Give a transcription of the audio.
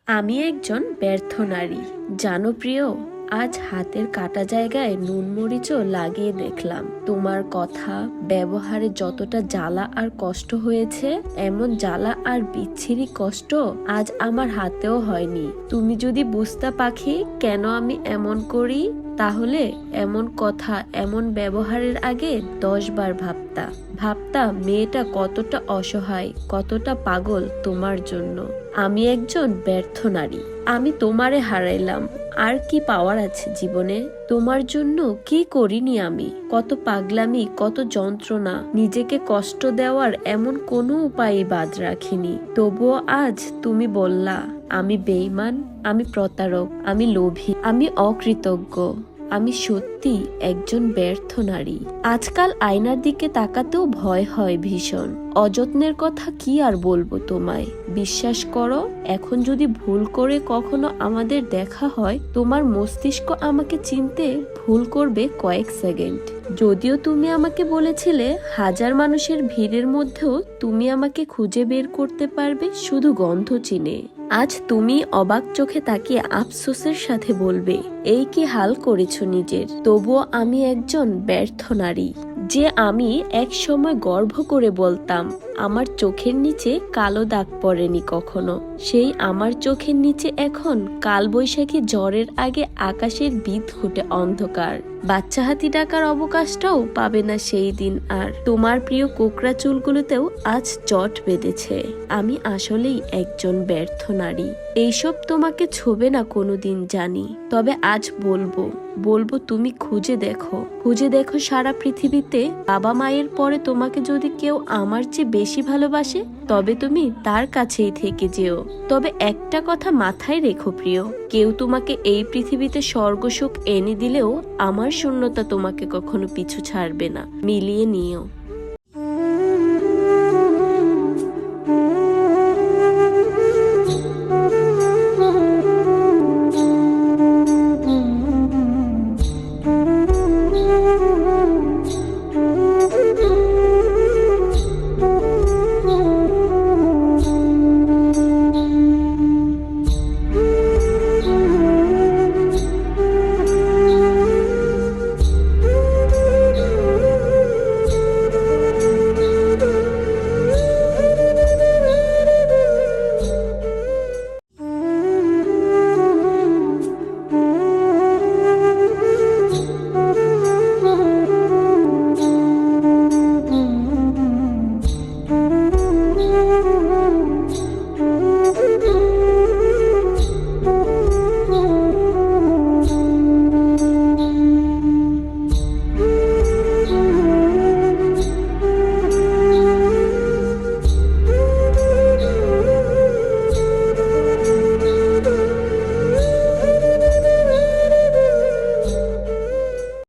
আমি একজন ব্যর্থ নারী। জানো প্রিয়, আজ হাতের কাটা জায়গায় নুন মরিচও লাগিয়ে দেখলাম। তোমার কথা ব্যবহারে যতটা জ্বালা আর কষ্ট হয়েছে, এমন জ্বালা আর বিচ্ছিরি কষ্ট আজ আমার হাতেও হয়নি। তুমি যদি বুঝতে পাখি কেন আমি এমন করি, তাহলে এমন কথা এমন ব্যবহারের আগে 10 বার ভাবতা মেয়েটা কতটা অসহায়, কতটা পাগল তোমার জন্য। আমি একজন ব্যর্থ নারী। আমি তোমারে হারাইলাম, আর কি পাওয়ার আছে জীবনে? তোমার জন্য কি করিনি আমি? কত পাগলামি, কত যন্ত্রণা, নিজেকে কষ্ট দেওয়ার এমন কোনো উপায় বাদ রাখিনি। তবুও আজ তুমি বললা আমি বেঈমান, আমি প্রতারক, আমি লোভী, আমি অকৃতজ্ঞ। আমি সত্যি একজন ব্যর্থ নারী। আজকাল আয়নার দিকে তাকাতেও ভয় হয় ভীষণ। অযত্নের কথা কি আর বলবো তোমায়। বিশ্বাস করো, এখন যদি ভুল করে কখনো আমাদের দেখা হয়, তোমার মস্তিষ্ক আমাকে চিনতে ভুল করবে কয়েক সেকেন্ড। যদিও তুমি আমাকে বলেছিলে হাজার মানুষের ভিড়ের মধ্যেও তুমি আমাকে খুঁজে বের করতে পারবে শুধু গন্ধ চিনে। আজ তুমি অবাক চোখে তাকিয়ে আফসোসের সাথে বলবে, এই কি হাল করেছ নিজের। তবুও আমি একজন ব্যর্থ নারী। যে আমি এক সময় গর্ব করে বলতাম আমার চোখের নিচে কালো দাগ পড়েনি কখনো, সেই আমার চোখের নিচে এখন কালবৈশাখী ঝড়ের আগে আকাশের বিদঘুটে অন্ধকার। বাচ্চা হাতি ডাকার অবকাশটাও পাবে না সেই দিন আর। তোমার প্রিয় কোকড়া চুলগুলোতেও আজ জট বেঁধেছে। আমি আসলেই একজন ব্যর্থ নারী। এইসব তোমাকে ছোবে না কোনোদিন জানি, তবে আজ বলবো তুমি খুঁজে দেখো সারা পৃথিবীতে বাবা মায়ের পরে তোমাকে যদি কেউ আমার চেয়ে বেশি ভালোবাসে, তবে তুমি তার কাছেই থেকে যেও। তবে একটা কথা মাথায় রেখো প্রিয়, কেউ তোমাকে এই পৃথিবীতে স্বর্গসুখ এনে দিলেও আমার শূন্যতা তোমাকে কখনো পিছু ছাড়বে না। মিলিয়ে নিও।